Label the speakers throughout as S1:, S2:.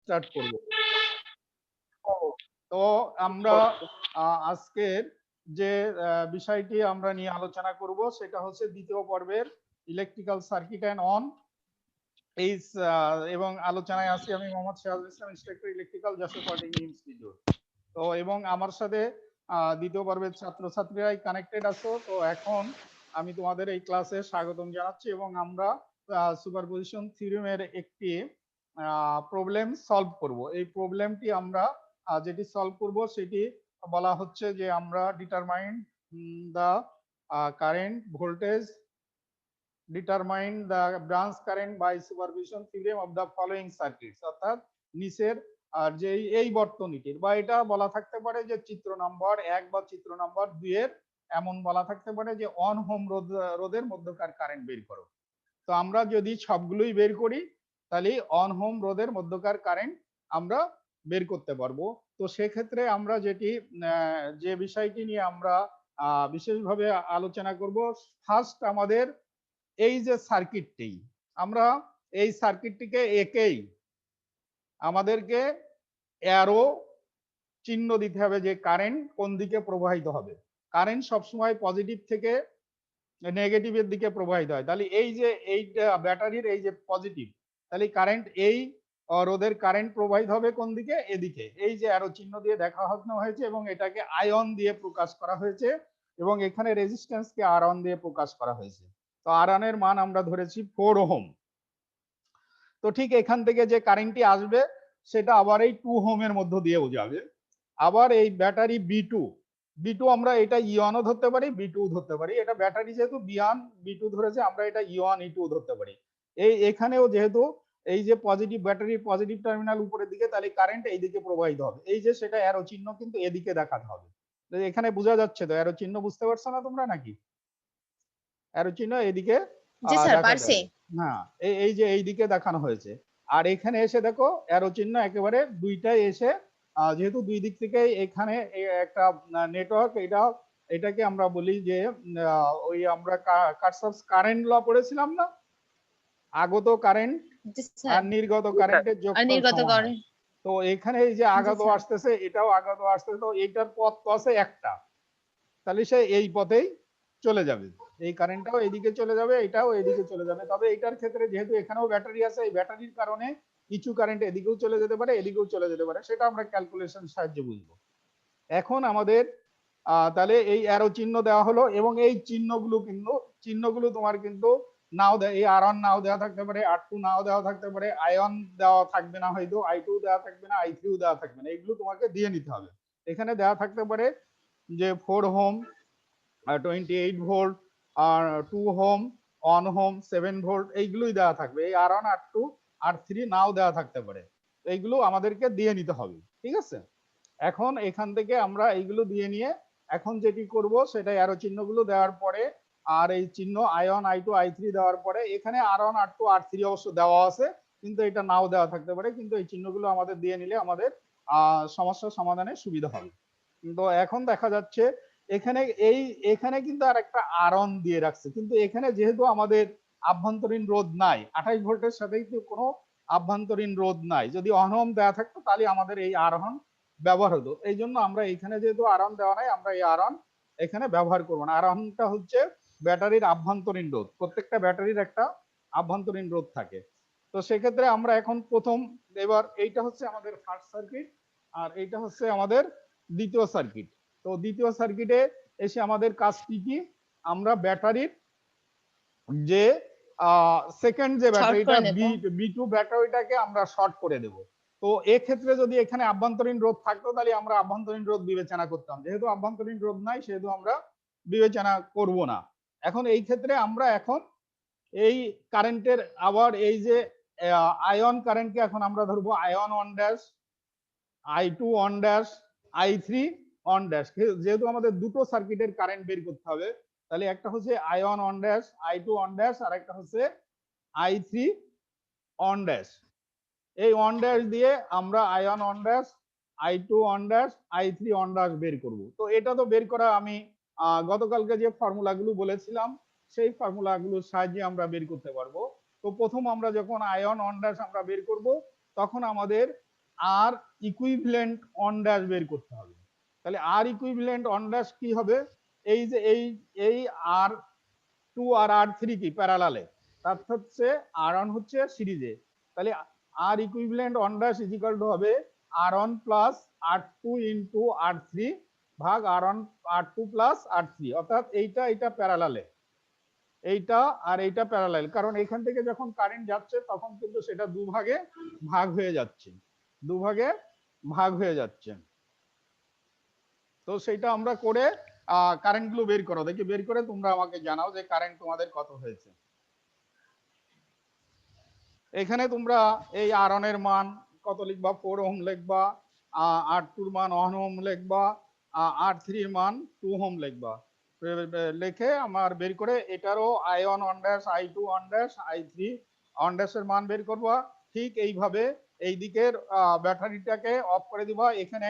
S1: Start করব। তো আমরা আজকের যে বিষয়টি আমরা নিয়ে আলোচনা করব সেটা হচ্ছে দ্বিতীয় পর্বের ইলেকট্রিক্যাল সার্কিট অ্যান্ড অন এই এবং আলোচনায় আছি আমি Mohammad Sirajul Islam, instructor electrical, Jashore polytechnic institute. তো এবং আমার সাথে দ্বিতীয় পর্বের ছাত্রছাত্রীরাই কানেক্টেড আছো। তো এখন আমি তোমাদের এই ক্লাসে স্বাগতম জানাচ্ছি এবং আমরা সুপারপজিশন থিওরেমের একটি প্রবলেম সলভ করব। এই প্রবলেমটি আমরা যেটি সলভ করব সেটি বলা হচ্ছে যে আমরা determine the current voltage determine the branch current by superposition theorem of the following circuits, অর্থাৎ নিচের আর যে এই বর্তনীটির বা এটা বলা থাকতে পারে যে চিত্র নম্বর 1 বা চিত্র নম্বর 2 এর এমন বলা থাকতে পারে যে অন হোম রোধের মধ্যকার কারেন্ট বের করো। তো আমরা যদি সবগুলোই বের করি তাহলে অন হোম রোধের মধ্যকার কারেন্ট আমরা বের করতে পারবো। তো সেক্ষেত্রে আমরা যেটি যে বিষয়টি নিয়ে আমরা বিশেষভাবে আলোচনা করব, ফার্স্ট আমাদের এই যে সার্কিটটি, আমরা এই সার্কিটটিকে একেই আমাদেরকে অ্যারো চিহ্ন দিতে হবে যে কারেন্ট কোন দিকে প্রবাহিত হবে। কারেন্ট সবসময় পজিটিভ থেকে নেগেটিভের দিকে প্রবাহিত হয়। তাহলে এই যে এইটা ব্যাটারির এই যে পজিটিভ, তাহলে কারেন্ট এই রোধের কারেন্ট প্রবাহিত হবে কোন দিকে? এদিকে। এই যে অ্যারো চিহ্ন দিয়ে দেখানো হয়েছে এবং এটাকে আয়ন দিয়ে প্রকাশ করা হয়েছে এবং এখানে রেজিস্ট্যান্সকে আর অন দিয়ে প্রকাশ করা হয়েছে। তো আর অন এর মান আমরা ধরেছি 4 ওহম। তো ঠিক এখান থেকে যে কারেন্টটি আসবে সেটা আবার এই 2 ওহমের মধ্য দিয়েও যাবে। আবার এই ব্যাটারি বি টু আমরা এটা ইওয়ানও ধরতে পারি, বি টু ধরতে পারি। এটা ব্যাটারি যেহেতু বিয়ান বি টু ধরেছে, আমরা এটা ইওয়ান ই টু ধরতে পারি। এই এখানেও যেহেতু এই যে পজিটিভ ব্যাটারির পজিটিভ টার্মিনাল উপরের দিকে, তাহলে কারেন্ট এই দিকে প্রবাহিত হবে। এই যে সেটা অ্যারো চিহ্ন কিন্তু এদিকে দেখাতে হবে। এখানে বোঝা যাচ্ছে তো অ্যারো চিহ্ন? বুঝতে পারছো না তোমরা নাকি? অ্যারো চিহ্ন এদিকে দেখা যাবে। হ্যাঁ, এই যে এই দিকে দেখানো হয়েছে। আর এখানে এসে দেখো অ্যারো চিহ্ন একেবারে দুইটাই এসে যেহেতু দুই দিক থেকে এখানে একটা নেটওয়ার্ক, এটাকে আমরা বলি যে ওই আমরা কারশফস কারেন্ট ল পড়েছিলাম না, আগত কারেন্ট আর নির্গত কারেন্টের যোগফল সমান হয়। তো এখানে এই যে আগত আসতেছে, এটাও আগত আসতেছে, তো এইটার পথ তো আছে একটা, তাহলে সে এই পথেই চলে যাবে। এই কারেন্টটাও এদিকে চলে যাবে, এটাও এদিকে চলে যাবে। তবে এটার ক্ষেত্রে যেহেতু এখানেও ব্যাটারি আছে, এই ব্যাটারির কারণে কিছু কারেন্ট এদিকেও চলে যেতে পারে, এদিকেও চলে যেতে পারে, সেটা আমরা ক্যালকুলেশন সাহায্যে বুঝবো। এখন আমাদের তাহলে এই অ্যারো চিহ্ন দেওয়া হলো এবং এই চিহ্নগুলো তোমার কিন্তু নাও দেয়, এই আর ওয়ান নাও দেওয়া থাকতে পারে, আর টু নাও দেওয়া থাকতে পারে, আয়ন দেওয়া থাকবে না, হয়তো আই টু দেওয়া থাকবে না, আই থ্রিও দেওয়া থাকবে না। এগুলো তোমাকে দিয়ে নিতে হবে। এখানে দেওয়া থাকতে পারে যে 4 ওহম, 28 ভোল্ট, আর 2 ওহম, 1 ওহম, 7 ভোল্ট, এইগুলোই দেওয়া থাকবে। এই আর ওয়ান আর টু আর থ্রি নাও দেওয়া থাকতে পারে। এইগুলো আমাদেরকে দিয়ে নিতে হবে, ঠিক আছে? এখন এখান থেকে আমরা এইগুলো দিয়ে নিয়ে এখন যেটি করব সেটা অ্যারো চিহ্নগুলো দেওয়ার পরে আর এই চিহ্ন আই1 আই2 আই3 দেওয়ার পরে এখানে আর1 আর2 আর3 অবশ্য দেওয়া আছে, কিন্তু এটা নাও দেওয়া থাকতে পারে, কিন্তু এই চিহ্নগুলো আমাদের দিয়ে নিলে আমাদের সমস্যা সমাধানে সুবিধা হবে। কিন্তু এখন দেখা যাচ্ছে এখানে কিন্তু আর একটা আর1 দিয়ে রাখছে, কিন্তু এখানে যেহেতু আমাদের আভ্যন্তরীণ রোধ নাই, 28 ভোল্টের সাথে কিন্তু কোনো আভ্যন্তরীণ রোধ নাই। যদি অনহম দেওয়া থাকতো তাহলে আমাদের এই আর1 ব্যবহার হতো। এই জন্য আমরা এখানে যেহেতু আর1 দেওয়া নাই, আমরা এই আর1 এখানে ব্যবহার করবো না। আর1টা হচ্ছে ব্যাটারির আভ্যন্তরীণ রোধ। প্রত্যেকটা ব্যাটারির একটা আভ্যন্তরীণ রোধ থাকে। তো সেক্ষেত্রে আমরা এখন প্রথম, এবার এইটা হচ্ছে আমাদের ফার্স্ট সার্কিট আর এইটা হচ্ছে আমাদের দ্বিতীয় সার্কিট। তো দ্বিতীয় সার্কিটে এসে আমাদের কাজ কি? আমরা ব্যাটারির যে সেকেন্ড যে ব্যাটারিটা বি2 ব্যাটারিটাকে আমরা শর্ট করে দেব। তো এক্ষেত্রে যদি এখানে আভ্যন্তরীণ রোধ থাকতো তাহলে আমরা আভ্যন্তরীণ রোধ বিবেচনা করতাম। যেহেতু আভ্যন্তরীণ রোধ নাই সেহেতু আমরা বিবেচনা করব না। এখন এই ক্ষেত্রে আমরা এখন এই কারেন্টের আবার এই যে আয়ন কারেন্টকে এখন আমরা ধরবো আয়ন অন ড্যাশ, আই2 অন ড্যাশ, আই3 অন ড্যাশ। যেহেতু আমাদের দুটো সার্কিটের কারেন্ট বের করতে হবে, তাহলে একটা হচ্ছে আই1 অন ড্যাশ, আই2 অন ড্যাশ, আর একটা হচ্ছে আই3 অন ড্যাশ। এই অন ড্যাশ দিয়ে আমরা আই1 অন ড্যাশ, আই2 অন ড্যাশ, আই3 অন ড্যাশ বের করব। তো এটা তো বের করা আমি গতকালকে যে ফর্মুলাগুলো বলেছিলাম সেই ফর্মুলাগুলোর সাহায্যে আমরা বের করতে পারবো। তো প্রথম আমরা যখন আয়ন অন ড্যাশ আমরা বের করব তখন আমাদের আর ইকুইভ্যালেন্ট অন ড্যাশ বের করতে হবে। তাহলে আর ইকুইভ্যালেন্ট অন ড্যাশ কি হবে? এই যে এই আর টু আর আর থ্রি কি প্যারালালে, তার হচ্ছে আর ওয়ান হচ্ছে সিরিজে। তাহলে R equivalent on dash is equal to হবে R one plus R two into R three ভাগ R one R two plus R three, অর্থাৎ এইটা প্যারালালে, এইটা আর এইটা প্যারালাল, কারণ এখান থেকে যখন কারেন্ট যাচ্ছে তখন কিন্তু সেটা দুভাগে ভাগ হয়ে যাচ্ছে, দুভাগে ভাগ হয়ে যাচ্ছে। তো সেটা আমরা করে কারেন্ট গুলো বের করো, দেখি বের করে তোমরা আমাকে জানাও যে কারেন্ট তোমাদের কত হয়েছে। এখানে তোমরা এই আর ওয়ান এর মান কত লিখবা, 4 ওহম লিখবা, আর টুর মান 1 ওহম লিখবা, আর থ্রির মান 2 ওহম লিখবা, লিখে আমার বের করে এটারও I1 on dash, I2 on dash, I3 on ড্যাশের মান বের করবা। ঠিক এইভাবে এই দিকের ব্যাটারিটাকে অফ করে দিবা। এখানে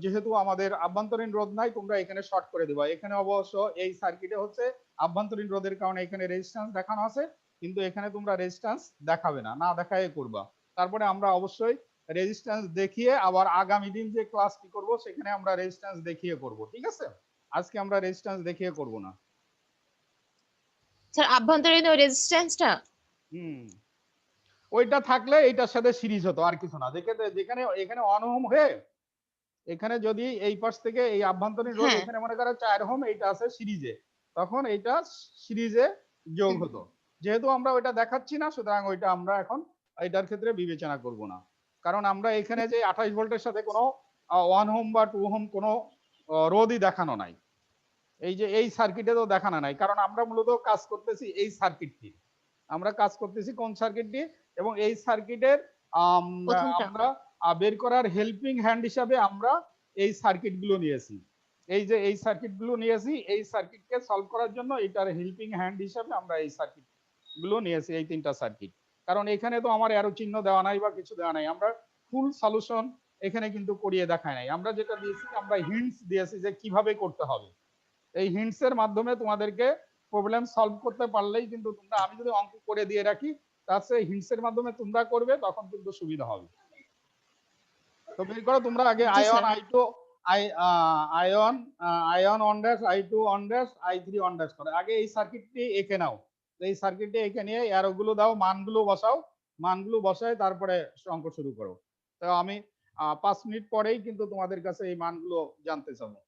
S1: যেহেতু আমাদের আভ্যন্তরীণ রোধ নাই, তোমরা এখানে শর্ট করে দিবা। এখানে অবশ্য এই সার্কিটে হচ্ছে আভ্যন্তরীণ রোধের কারণে এখানে রেজিস্ট্যান্স দেখানো আছে, কিন্তু এখানে তোমরা রেজিস্ট্যান্স দেখাবে না, না দেখায় করবা। তারপরে আমরা অবশ্যই রেজিস্ট্যান্স দেখিয়ে আবার আগামী দিন যে ক্লাসটি করব সেখানে আমরা রেজিস্ট্যান্স দেখিয়ে করব, ঠিক আছে? আজকে আমরা রেজিস্ট্যান্স দেখিয়ে করব না।
S2: স্যার আভ্যন্তরীণ রেজিস্ট্যান্সটা
S1: ওইটা থাকলে এইটার সাথে সিরিজ হতো, আর কিছু না। যেখানে এখানে 1 ওহম হয়ে এখানে যদি এই পাশ থেকে এই আভ্যন্তরীণ রোধ এখানে মনে করো 4 ওহম, এইটা আছে সিরিজে, তখন এইটা সিরিজে যোগ হতো। যেহেতু আমরা ওইটা দেখাচ্ছি না, সুতরাং ওইটা আমরা এখন এটার ক্ষেত্রে বিবেচনা করব না, কারণ আমরা এখানে যে 28 ভোল্টের সাথে কোনো 1 ওহম বা 2 ওহম কোনো রোধই দেখানো নাই, এই যে এই সার্কিটে তো দেখানো নাই, কারণ আমরা মূলত কাজ করতেছি এই সার্কিটটি, আমরা কাজ করতেছি কোন সার্কিটটি, এবং এই সার্কিটের আমরা বের করার হেল্পিং হ্যান্ড হিসাবে আমরা এই সার্কিট গুলো নিয়েছি। এই যে এই সার্কিট গুলো নিয়েছি, এই সার্কিটকে সলভ করার জন্য এটার হেল্পিং হ্যান্ড হিসাবে আমরা এই সার্কিট গুলো নিয়েছি, এই তিনটা সার্কিট। কারণ এখানে তো আমার অ্যারো চিহ্ন দেওয়া নাই বা কিছু দেওয়া নাই, আমরা ফুল সলিউশন এখানে কিন্তু করিয়ে দেখায় নাই। আমরা যেটা দিয়েছি, আমরা হিন্টস দিয়েছি যে কিভাবে করতে হবে। এই হিন্টস এর মাধ্যমে তোমাদেরকে প্রবলেম সলভ করতে পারলেই কিন্তু তোমরা, আমি যদি অঙ্ক করে দিয়ে রাখি তার চেয়ে হিন্টস এর মাধ্যমে তোমরা করবে, তখন কিন্তু সুবিধা হবে। তো বের করো তোমরা আগে I1 I2 I1 I1 on dash, I2 on dash, I3 on dash করে আগে এই সার্কিটটি এঁকে নাও। এই সার্কিটটি এঁকে নিয়ে অ্যারো গুলো দাও, মানগুলো বসাও, মানগুলো বসায় তারপরে অঙ্ক শুরু করো। তো আমি 5 মিনিট পরেই কিন্তু তোমাদের কাছে এই মানগুলো জানতে চাবো।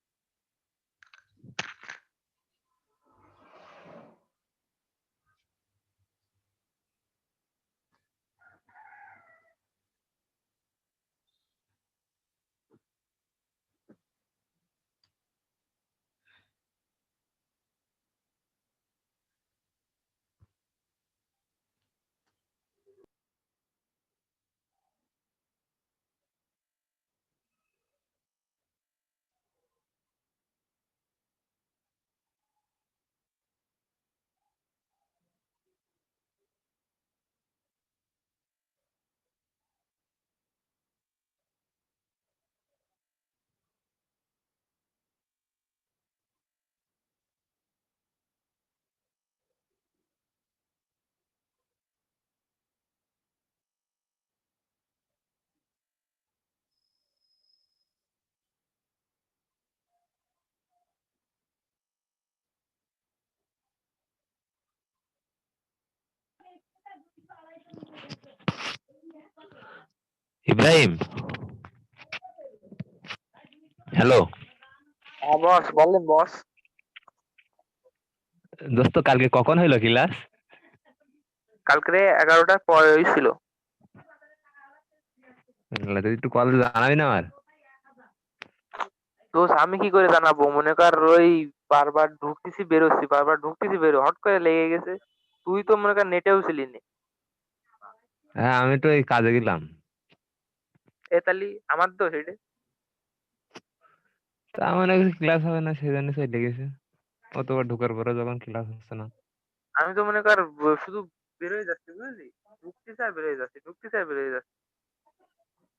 S3: ইব্রাহিম, হ্যালো।
S4: বস বলেন বস।
S3: দোস্ত কালকে কখন হইলো ক্লাস?
S4: কালকে 11টার পরে হয়েছিল।
S3: একটু কল জানাবি না আমার?
S4: দোষ আমি কি করে জানাবো, মনে কর ওই বারবার ঢুকতেছি বেরোচ্ছি, বারবার ঢুকতেছি বেরো, হট করে লেগে গেছে। তুই তো মনে কর নেটেও ছিলি নি।
S3: হ্যাঁ, আমি তো এই কাজে গেলাম।
S4: এ তালি আমার দোষ এটা?
S3: তা মানে ক্লাস হবে না সেই জন্য চলে গেছে। অতবার ঢোকার পরে যখন ক্লাস হচ্ছে না,
S4: আমি তো মনে কর শুধু বেরোয় যাচ্ছি, বুঝলি? ঢুকতেছি আর বেরোয় যাচ্ছি, ঢুকতেছি আর বেরোয় যাচ্ছি,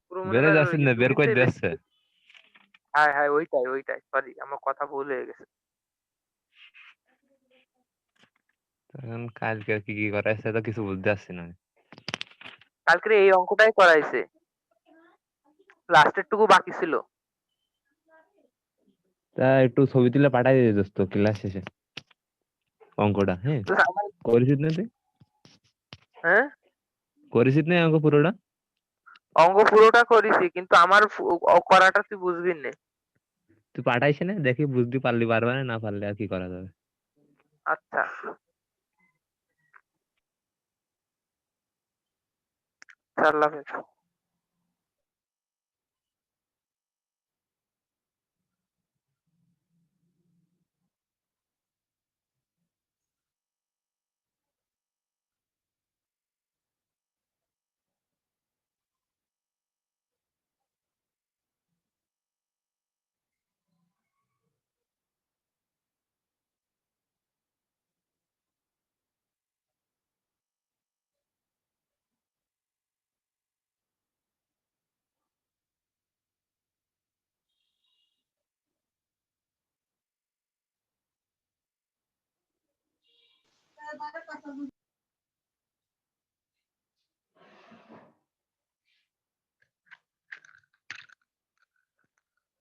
S4: পুরো মনে
S3: বেড়ে
S4: কর
S3: যাচ্ছে না, বের করে দিচ্ছে।
S4: হ্যাঁ হ্যাঁ, ওইটাই সরি, আমার কথা ভুল হয়ে গেছে।
S3: এখন কালকে কি কি করাইছে তো কিছু বুঝতে পারছি না।
S4: কালকে এই অঙ্কটাই করাইছে। লাস্টের টুকু বাকি ছিল।
S3: তা একটু ছবি তুলে পাঠাই দিয়ে দোস্ত ক্লাস শেষে অঙ্কটা, হ্যাঁ?
S4: তো
S3: করেছিস না তুই?
S4: হ্যাঁ,
S3: করেছিস না অঙ্ক পুরোটা?
S4: অঙ্ক পুরোটা করেছি, কিন্তু আমার করাটা তুই বুঝবি না।
S3: তুই পাঠাইস না, দেখি বুঝতে পারলি পারবা না পারলে আর কি করা যাবে।
S4: আচ্ছা, আল্লাহ হাফেজ।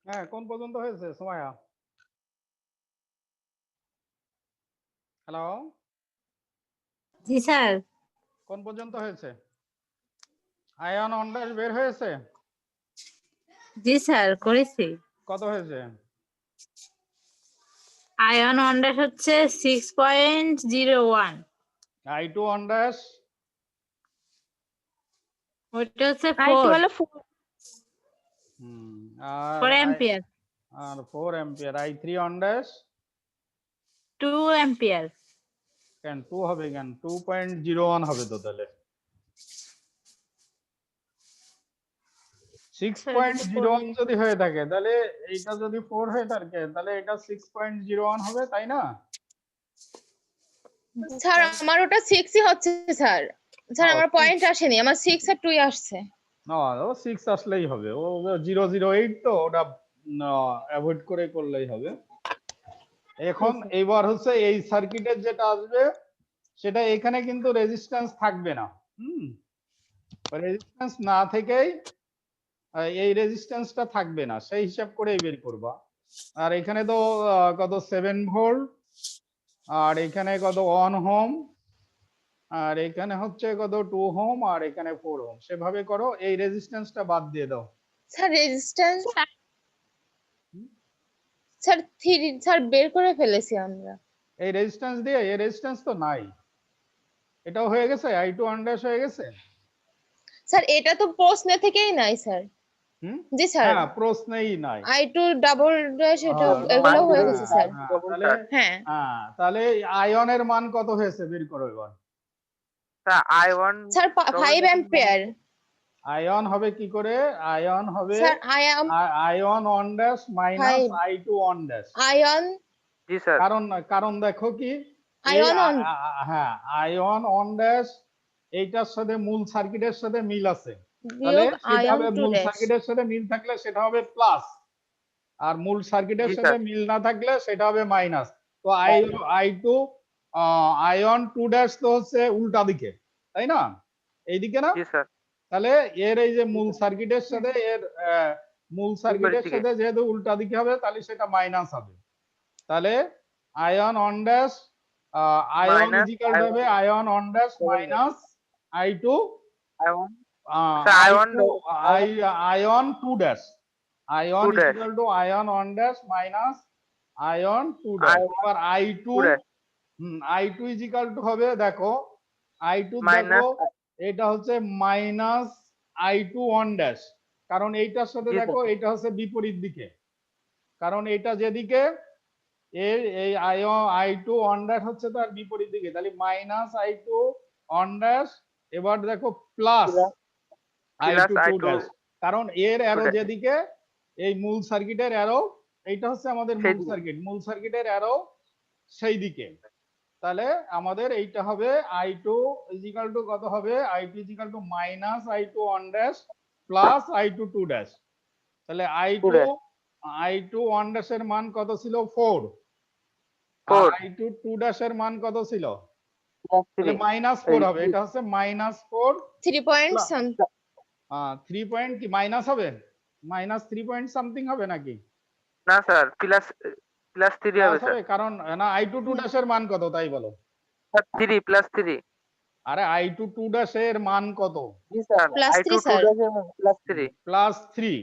S1: হ্যাঁ, কোন পর্যন্ত হয়েছে সুমাইয়া? হ্যালো,
S5: জি স্যার।
S1: কোন পর্যন্ত হয়েছে? আয়ন অন ড্যাশ বের হয়েছে?
S5: জি স্যার করেছি।
S1: কত হয়েছে?
S5: আয়ন অন ড্যাশ হচ্ছে 6.01,
S1: I2 অন ড্যাশ
S5: ওইটা হচ্ছে
S2: I2
S5: 4
S2: হলো
S1: আর
S5: 4 অ্যাম্পিয়ার,
S1: আর 4 ampere. I3 on dash
S5: 2 ampere.
S1: কেন 2 হবে কেন? 2.01 হবে তো তাহলে। 6.01 যদি হয়ে থাকে তাহলে এইটা যদি 4 হয়ে থাকে তাহলে এটা 6.01 হবে, তাই না?
S2: স্যার আমার ওটা 6ই হচ্ছে স্যার। স্যার
S1: ও,
S2: আমার
S1: 6
S2: পয়েন্ট আসেনি, আমার 6 আর 2 আসছে।
S1: না, ও 6 আসলেই হবে। ও 008 তো ওটা অ্যাভয়েড করে করলেই হবে। এখন এইবার হচ্ছে এই সার্কিটের যেটা আসবে সেটা এখানে কিন্তু রেজিস্ট্যান্স থাকবে না। রেজিস্ট্যান্স না থেকেই এই রেজিস্ট্যান্সটা থাকবে না, সেই হিসাব করেই বের করবা। আর এখানে তো কত 7 ভোল্ট, আর এখানে কত 1 ওহম, আর এখানে হচ্ছে কত 2 ওহম, আর এখানে 4 ওহম। সেভাবে করো, এই রেজিস্ট্যান্সটা বাদ দিয়ে দাও।
S2: স্যার রেজিস্ট্যান্স স্যার 3 স্যার বের করে ফেলেছি আমরা।
S1: এই রেজিস্ট্যান্স দিয়ে, এই রেজিস্ট্যান্স তো নাই। এটাও হয়ে গেছে, I2 অন ড্যাশ হয়ে গেছে।
S2: স্যার এটা তো প্রশ্ন থেকেই নাই স্যার। জি স্যার,
S1: হ্যাঁ, প্রশ্নেই নাই।
S2: I2 ডাবল ড্যাশ এটা এগুলো হয়ে গেছে স্যার।
S1: তাহলে
S2: হ্যাঁ
S1: তাহলে আয়নের মান কত হয়েছে বের করো এবার।
S4: I1
S2: sir 5 ampere.
S1: আয়ন হবে কি করে? আয়ন হবে
S2: sir
S1: ion on dash minus I2 on dash.
S2: Ion
S4: G sir,
S1: কারণ দেখো কি, এই
S2: আয়ন অন
S1: হ্যাঁ, আয়ন অন ড্যাশ এইটার সাথে মূল সার্কিটের সাথে মিল আছে, তাহলে
S2: বিয়োগ
S1: সেটা
S2: আয়ন
S1: হবে
S2: 2
S1: মূল
S2: ড্যাশ।
S1: সার্কিটের সাথে মিল থাকলে সেটা হবে প্লাস, আর মূল সার্কিটের
S4: জি
S1: সাথে
S4: স্যার,
S1: মিল না থাকলে সেটা হবে মাইনাস। তো I2 আয়ন 2 ড্যাশ তো হচ্ছে উল্টা দিকে, তাই না? এইদিকে না?
S4: জি স্যার,
S1: তাহলে এর এই যে মূল সার্কিটের সাথে এর মূল সার্কিটের
S4: দিকে।
S1: সাথে যেহেতু উল্টা দিকে হবে তাহলে সেটা মাইনাস হবে। তাহলে I on dash I
S4: minus
S1: is equal to হবে I on dash minus I2
S4: I1 I1
S1: I2 I 2 dash. Ion
S4: 2 dash
S1: is equal to ion on dash minus I 2 dash. এবার I2
S4: 2 dash
S1: I2 equal to হবে, দেখো I2
S4: minus.
S1: দেখো এটা হচ্ছে minus I2 on dash, কারণ এইটার সাথে
S4: জি
S1: দেখো
S4: স্যার,
S1: এটা হচ্ছে বিপরীত দিকে, কারণ এটা যেদিকে এর এই I2 অন ড্যাশ হচ্ছে তার বিপরীত দিকে, তাহলে মাইনাস I2 অন ড্যাশ। এবার দেখো plus
S4: plus
S1: I2 2
S4: I2
S1: dash, কারণ এর অ্যারো
S4: ড্যাশ।
S1: যেদিকে, এই মূল সার্কিটের অ্যারো, এইটা হচ্ছে আমাদের মূল
S4: সেদিকে।
S1: সার্কিট, মূল সার্কিটের অ্যারো সেই দিকে। তাহলে আমাদের এইটা হবে I2 ইজিক্যাল টু কত হবে? I2 equal to minus I2 on dash plus I2 2 dash. তাহলে I2 অন ড্যাশের মান কত ছিল? 4। আর
S4: 4
S1: I2 2 ড্যাশের মান কত ছিল? তাহলে
S4: 3
S1: -4 হবে। এটা হচ্ছে -4
S2: 3 পয়েন্ট
S1: 3 পয়েন্ট কি মাইনাস হবে? মাইনাস 3 পয়েন্ট সামথিং হবে নাকি?
S4: না স্যার, প্লাস প্লাস 3 হবে
S1: প্লাস
S4: স্যার।
S1: হবে, কারণ না I2 2 ড্যাশের মান কত তাই বলো।
S4: Sir 3 plus 3।
S1: আরে I2 2 ড্যাশের মান কত?
S4: জি স্যার,
S2: প্লাস
S4: I2
S2: 3
S4: 2
S2: স্যার।
S4: ড্যাশের মান প্লাস 3।
S1: প্লাস 3।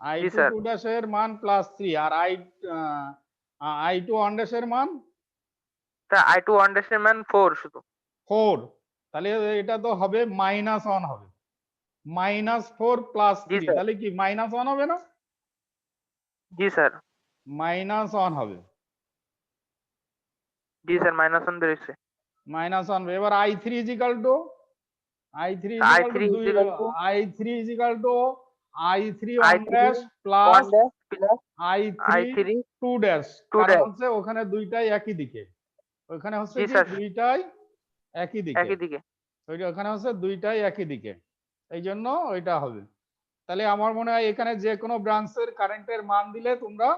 S4: জি
S1: I2
S4: স্যার।
S1: 2 ড্যাশের মান প্লাস 3 আর I2 1 ড্যাশের মান
S4: স্যার I2 1 ড্যাশের মান 4 শুধু।
S1: 4। তাহলে এটা তো হবে -1 হবে। -4 প্লাস
S4: জি
S1: 3
S4: স্যার।
S1: তাহলে কি -1 হবে না?
S4: জি স্যার।
S1: -1 হবে।
S4: জি স্যার, -1 বেরোচ্ছে।
S1: -1 এবার I3 equal to I3
S4: I3
S1: 2
S4: equal to
S1: I3 equal to I3 1
S4: I3
S1: dash plus
S4: 1 dash plus
S1: I3
S4: I3
S1: 2 dash,
S4: 2
S1: কারণ
S4: ড্যাশ।
S1: হচ্ছে ওখানে দুইটাই একই দিকে, ওখানে হচ্ছে
S4: জি
S1: কি
S4: স্যার,
S1: দুইটাই একই দিকে,
S4: একই দিকে।
S1: ওখানে হচ্ছে দুইটাই একই দিকে, এই জন্য ওইটা হবে। তাহলে আমার মনে হয় এখানে যে কোনো ব্রাঞ্চের কারেন্টের মান দিলে তোমরা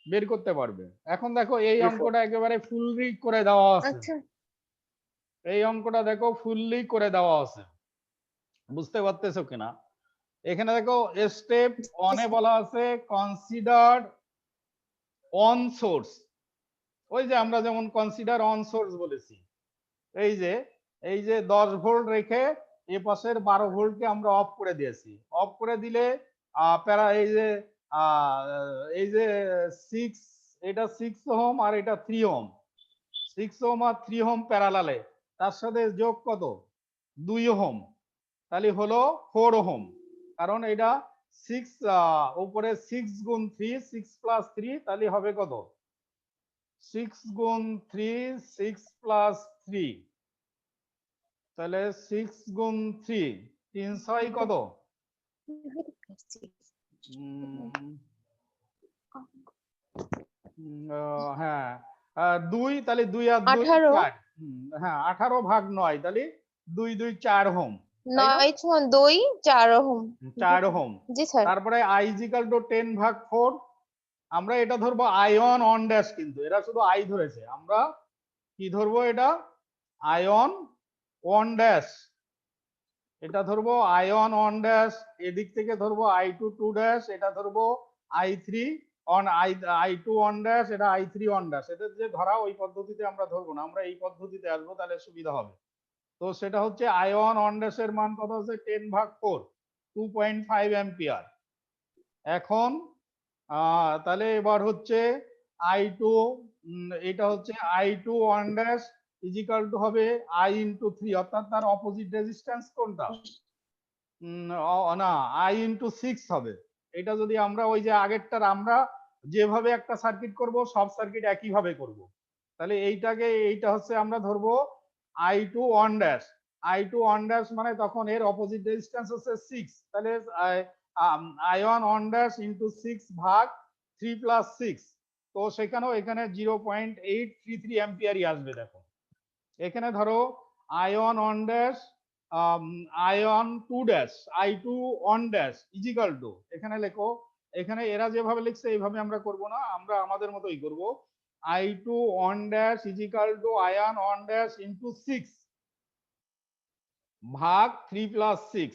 S1: বের করতে পারবে। এখন দেখো এই
S4: জি স্যার।
S1: অঙ্কটা একেবারে ফুললি করে দেওয়া আছে,
S2: আচ্ছা
S1: এই অঙ্কটা দেখো ফুললি করে দেওয়া আছে, বুঝতে পারতেছো কিনা? এখানে দেখো স্টেপ ওয়ানে বলা আছে কনসিডার অন সোর্স, ওই যে আমরা যেমন কনসিডার অন সোর্স বলেছি, এই যে 10 ভোল্ট রেখে এ পাশের 12 ভোল্টকে আমরা অফ করে দিয়েছি। অফ করে দিলে প্যারা এই যে 6, এটা 6 ওহম আর এটা 3 ওহম, 6 ওহম আর 3 ওহম প্যারালালে, তার সাথে যোগ কত 2 ওহম, তাহলে হলো 4 ওহম, কারণ এটা 6 উপরে 6 গুণ 3 6 প্লাস 3 তাহলে হবে কত 6 গুণ 3 6 প্লাস 3, তাহলে 6 গুণ 3 3 6 কত হ্যাঁ 2, তাহলে 2 আর 2
S2: 18
S1: 4, হ্যাঁ 18 ভাগ 9, তাহলে 2 2 4 ওহম, তাই না?
S2: 9 2 4 ওহম।
S1: 4 ওহম।
S2: জি স্যার।
S1: তারপরে I ইজিক্যাল টু 10 ভাগ 4, আমরা এটা ধরবো আয়ন অন ড্যাশ, কিন্তু এরা শুধু আই ধরেছে, আমরা কি ধরবো এটা আয়ন অন ড্যাশ, এটা ধরবো আয়ন অন ড্যাশ, এদিক থেকে ধরবো I2 2 ড্যাশ, এটা ধরবো I3 on I2 on dash, এটা I3 অন ড্যাশ, এদের যে ধরা ওই পদ্ধতিতে আমরা ধরবো না, আমরা এই পদ্ধতিতে আসবো তাহলে সুবিধা হবে। তো সেটা হচ্ছে আয়ন অন ড্যাশের মান কত হচ্ছে 10 ভাগ 4 2.5 অ্যাম্পিয়ার। এখন তাহলে এবার হচ্ছে I2, এটা হচ্ছে I2 on dash is equal to হবে I ইন্টু 3, অর্থাৎ তার অপোজিট রেজিস্ট্যান্স কোনটা না I ইন্টু 6 হবে। এটা যদি আমরা ওই যে আগেরটার আমরা যেভাবে একটা সার্কিট করব সব সার্কিট একই ভাবে করব, তাহলে এইটা হচ্ছে আমরা ধরবো I2 on dash, I2 on dash মানে তখন এর অপোজিট রেজিস্ট্যান্স হচ্ছে 6, তাহলে আয়ন অন ড্যাশ ইন্টু 6 ভাগ 3 প্লাস 6, তো সেখানেও এখানে 0.833 অ্যাম্পিয়ারই আসবে। দেখো এখানে ধরো ion on dash ion 2 dash I2 on dash is equal to, এখানে লেখো, এখানে এরা যেভাবে লিখছে এইভাবে আমরা করব না, আমরা আমাদের মতোই করব, I2 on dash is equal to ion on dash into 6 ভাগ 3 প্লাস 6,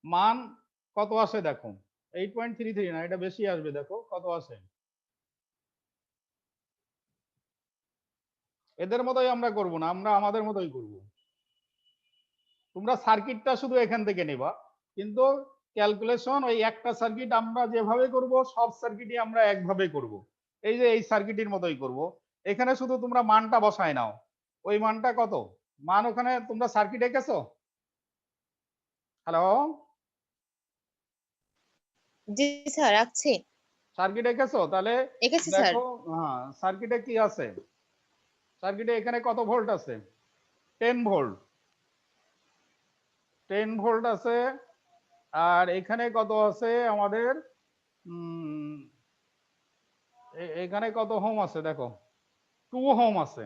S1: মান কত আসে দেখো 8.33 না, এটা বেশি আসবে, দেখো কত আসে, এদের মতোই আমরা করব না, আমরা আমাদের মতোই করব। তোমরা সার্কিটটা শুধু এখান থেকে নেবা, কিন্তু ক্যালকুলেশন ওই একটা সার্কিট আমরা যেভাবে করব সব সার্কিটই আমরা একভাবে করব, এই যে এই সার্কিটের মতোই করব। এখানে শুধু তোমরা মানটা বসায় নাও, ওই মানটা কত মান ওখানে তোমরা সার্কিট এঁকেছো, হ্যালো
S2: জি স্যার রাখছি।
S1: সার্কিট এঁকেছো, তাহলে
S2: এঁকেছি স্যার।
S1: দেখো হ্যাঁ সার্কিটে কি আছে, সার্কিটে এখানে কত ভোল্ট আছে 10 ভোল্ট, 10 ভোল্ট আছে, আর এখানে কত আছে আমাদের এখানে কত হোম আছে দেখো 2 হোম আছে,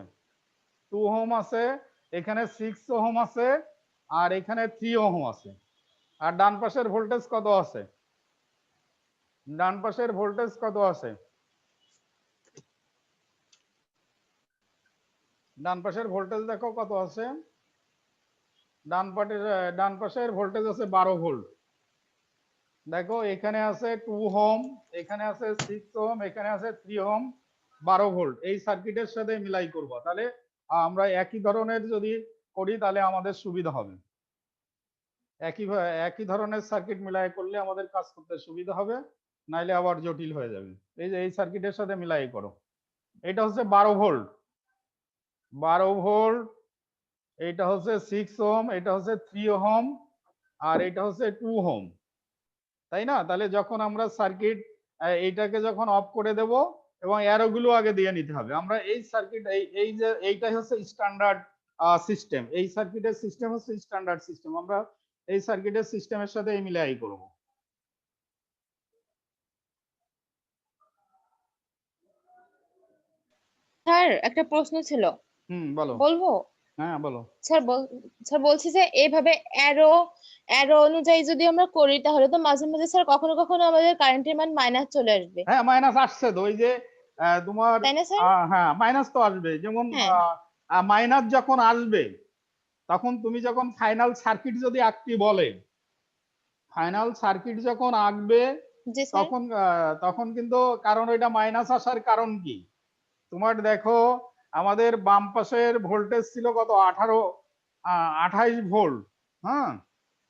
S1: 2 হোম আছে, এখানে 6 ওহম আছে, আর এখানে 3 ওহম আছে। আর ডান পাশের ভোল্টেজ কত আছে, ডান পাশের ভোল্টেজ কত আছে, ডান পাশের ভোল্টেজ দেখো কত আছে, ডান পাশের ভোল্টেজ আছে 12 ভোল্ট, দেখো এখানে আছে 2 ওহম, এখানে আছে 6 ওহম, এখানে আছে 3 ওহম, 12 ভোল্ট। এই সার্কিটের সাথে মিলাই করব, তাহলে আমরা একই ধরনের যদি করি তাহলে আমাদের সুবিধা হবে। একই ধরনের সার্কিট মিলাই করলে আমাদের কাজ করতে সুবিধা হবে, নাইলে আবার জটিল হয়ে যাবে। এই যে এই সার্কিটের সাথে মিলাই করো। এটা হচ্ছে 12 ভোল্ট, 12 ভোল্ট, এটা হচ্ছে 6 ওহম, এটা হচ্ছে 3 ওহম, আর এটা হচ্ছে 2 ওহম, তাই না? তাহলে যখন আমরা সার্কিট এইটাকে যখন অফ করে দেব, এবং অ্যারো গুলো আগে দিয়ে নিতে হবে। আমরা এই সার্কিট এই যে এইটাই হচ্ছে স্ট্যান্ডার্ড সিস্টেম, এই সার্কিটের সিস্টেম হচ্ছে স্ট্যান্ডার্ড সিস্টেম। আমরা এই সার্কিটের সিস্টেমের সাথে এই মিলাই করব।
S2: স্যার একটা প্রশ্ন ছিল,
S1: বলো।
S2: বলবো?
S1: হ্যাঁ বলো।
S2: স্যার বলছি যে এইভাবে অ্যারো অ্যারো অনুযায়ী যদি আমরা করি তাহলে তো মাঝে মাঝে স্যার কখনো কখনো আমাদের কারেন্টের মান মাইনাস চলে আসবে,
S1: হ্যাঁ মাইনাস আসছে তো, ওই যে তোমার
S2: তাই না স্যার?
S1: হ্যাঁ মাইনাস তো আসবে। যেমন
S2: হ্যাঁ।
S1: মাইনাস যখন আসবে, তখন তুমি যখন ফাইনাল সার্কিট যদি আঁকতে বলে, ফাইনাল সার্কিট যখন আঁকবে,
S2: জি স্যার।
S1: তখন কিন্তু, কারণ ওইটা মাইনাস আসার কারণ কি, তোমার দেখো আমাদের বাম পাশের ভোল্টেজ ছিল কত, 28 ভোল্ট। হ্যাঁ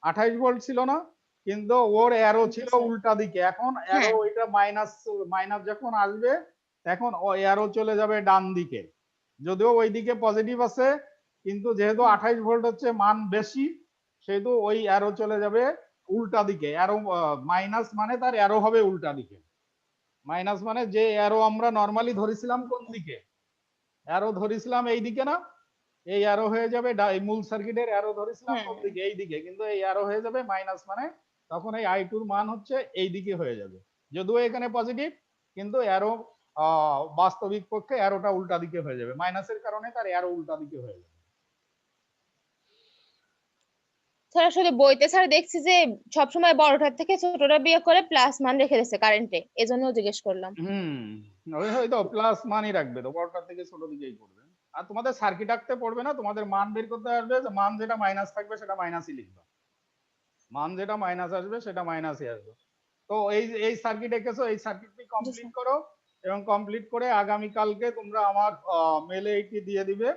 S1: 28 ভোল্ট ছিল না, কিন্তু ওর অ্যারো ছিল
S2: স্যার।
S1: উল্টা দিকে। এখন অ্যারো
S2: হ্যাঁ।
S1: ওইটা মাইনাস মাইনাস যখন আসবে, তখন ও অ্যারো চলে যাবে ডান দিকে। যদিও ওই দিকে পজিটিভ আছে, কিন্তু যেহেতু 28 ভোল্ট হচ্ছে মান বেশি, সেহেতু ওই অ্যারো চলে যাবে উল্টা দিকে। অ্যারো মাইনাস মানে তার অ্যারো হবে উল্টা দিকে। মাইনাস মানে যে অ্যারো আমরা নরমালি ধরেছিলাম কোন দিকে, অ্যারো ধরেছিলাম এই দিকে না, এই অ্যারো হয়ে যাবে এই মূল সার্কিটের অ্যারো ধরেছিলাম কোন
S2: হ্যাঁ।
S1: দিকে, এই দিকে, কিন্তু এই অ্যারো হয়ে যাবে মাইনাস, মানে তখন এই I2 র মান হচ্ছে এই দিকে হয়ে যাবে। যদিও এখানে পজিটিভ, কিন্তু অ্যারো বাস্তবিক পক্ষে অ্যারোটা উল্টা দিকে হয়ে যাবে, মাইনাসের কারণে তার অ্যারো উল্টা দিকে হয়ে যাবে।
S2: স্যার আসলে বইতে স্যার দেখছি যে সবসময় বড়টার থেকে ছোটটা বিয়োগ করে প্লাস মান রেখে দিচ্ছে কারেন্টে, এজন্য জিজ্ঞেস করলাম।
S1: ওই হয়তো প্লাস মানই রাখবে, তো বড়টার থেকে ছোট দিকেই করবে। আর তোমাদের সার্কিট আঁকতে পড়বে না, তোমাদের মান বের করতে আসবে, যে মান যেটা মাইনাস থাকবে সেটা মাইনাসই লিখবে, মান যেটা মাইনাস আসবে সেটা মাইনাসই আসবে। তো এই সার্কিট এঁকেছো, এই সার্কিটটি
S2: জি
S1: কমপ্লিট
S2: স্যার।
S1: করো, এবং কমপ্লিট করে আগামী কালকে তোমরা আমার মেলে এইটি দিয়ে দিবে।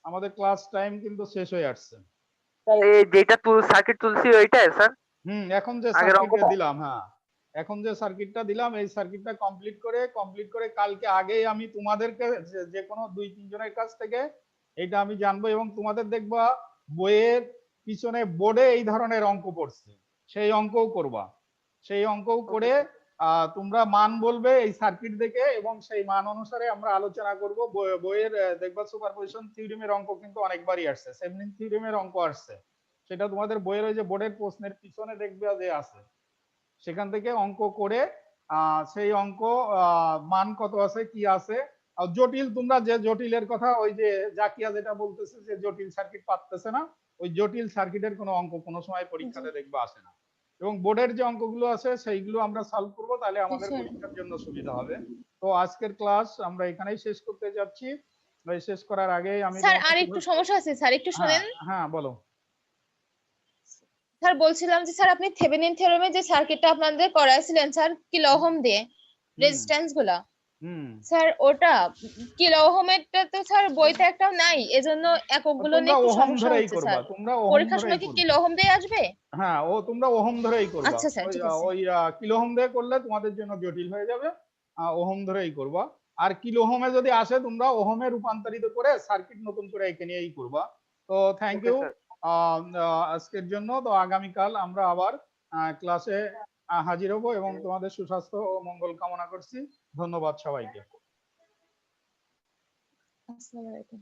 S1: আমাদের ক্লাস টাইম কিন্তু শেষ হয়ে আসছে।
S4: এই যেটা সার্কিট তুলছি ওইটাই স্যার,
S1: এখন যে
S4: আগের
S1: সার্কিটটা
S4: অঙ্কটা।
S1: দিলাম, হ্যাঁ এখন যে সার্কিটটা দিলাম, এই সার্কিটটা কমপ্লিট করে কালকে আগেই আমি তোমাদেরকে যে কোনো 2-3 জনের কাছ থেকে এটা আমি জানবো, এবং তোমাদের দেখবা বইয়ের পিছনে বোর্ডে এই ধরনের অঙ্ক পড়ছে, সেই অঙ্কও করবা। সেই অঙ্কও করে তোমরা মান বলবে এই সার্কিট দেখে, এবং সেই মান অনুসারে আমরা আলোচনা করব। বইয়ের দেখবা সুপারপজিশন থিওরেমের অঙ্ক কিন্তু অনেকবারই আসছে, সেভেনিন থিওরেমের অঙ্ক আসছে, সেটা তোমাদের বইয়ের ওই যে বোর্ডের প্রশ্নের পিছনে দেখবে যে আছে, সেখান থেকে অঙ্ক করে সেই অঙ্ক মান কত আছে কি আছে। আর জটিল, তোমরা যে জটিলের কথা, ওই যে জাকিয়া যেটা বলতেছে যে জটিল সার্কিট পারতেছে না, ওই জটিল সার্কিটের কোনো অঙ্ক কোনো সময় পরীক্ষাতে দেখবে আসে না, এবং বোর্ডের যে অঙ্কগুলো আছে সেইগুলো আমরা সলভ করব, তাহলে
S2: জি
S1: আমাদের
S2: স্যার।
S1: পরীক্ষার জন্য সুবিধা হবে। তো আজকের ক্লাস আমরা এখানেই শেষ করতে যাচ্ছি। শেষ করার আগে আমি
S2: স্যার
S1: তোমাকে
S2: আর একটু সমস্যা আছে স্যার, একটু
S1: হ্যাঁ
S2: শুনেন।
S1: হ্যাঁ বলো।
S2: স্যার বলছিলাম যে স্যার আপনি থেভেনিন থিওরেমে যে সার্কিটটা আপনাদের করাইছিলেন স্যার কিলো ওহম দিয়ে
S1: হুম
S2: রেজিস্ট্যান্স গুলা,
S1: হুম
S2: স্যার ওটা কিলো ওহমেরটা তো স্যার বইতে একটাও নাই, এজন্য এককগুলো
S1: তোমরা
S2: নিয়ে একটু
S1: ওহম
S2: সমস্যা
S1: ধরেই
S2: হচ্ছে
S1: করবা,
S2: স্যার।
S1: তোমরা ওহম
S2: পরীক্ষার
S1: ধরেই
S2: সময় কি
S1: করবা।
S2: কিলো ওহম দিয়ে আসবে?
S1: হ্যাঁ তোমরা ওহম ধরেই করবা।
S2: আচ্ছা স্যার,
S1: ওই
S2: ঠিক আছে।
S1: ওই কিলো ওহম দিয়ে করলে তোমাদের জন্য জটিল হয়ে যাবে, ওহম ধরেই করবা। আর কিলো ওহমে যদি আসে, তোমরা ওহমে রূপান্তরিত করে সার্কিট নতুন করে এঁকে নিয়েই করবা। তো থ্যাংক
S4: ওকে
S1: ইউ
S4: স্যার।
S1: আজকের জন্য। তো আগামীকাল আমরা আবার ক্লাসে হাজির হব, এবং তোমাদের সুস্বাস্থ্য ও মঙ্গল কামনা করছি। ধন্যবাদ সবাইকে।
S2: আসসালামু আলাইকুম।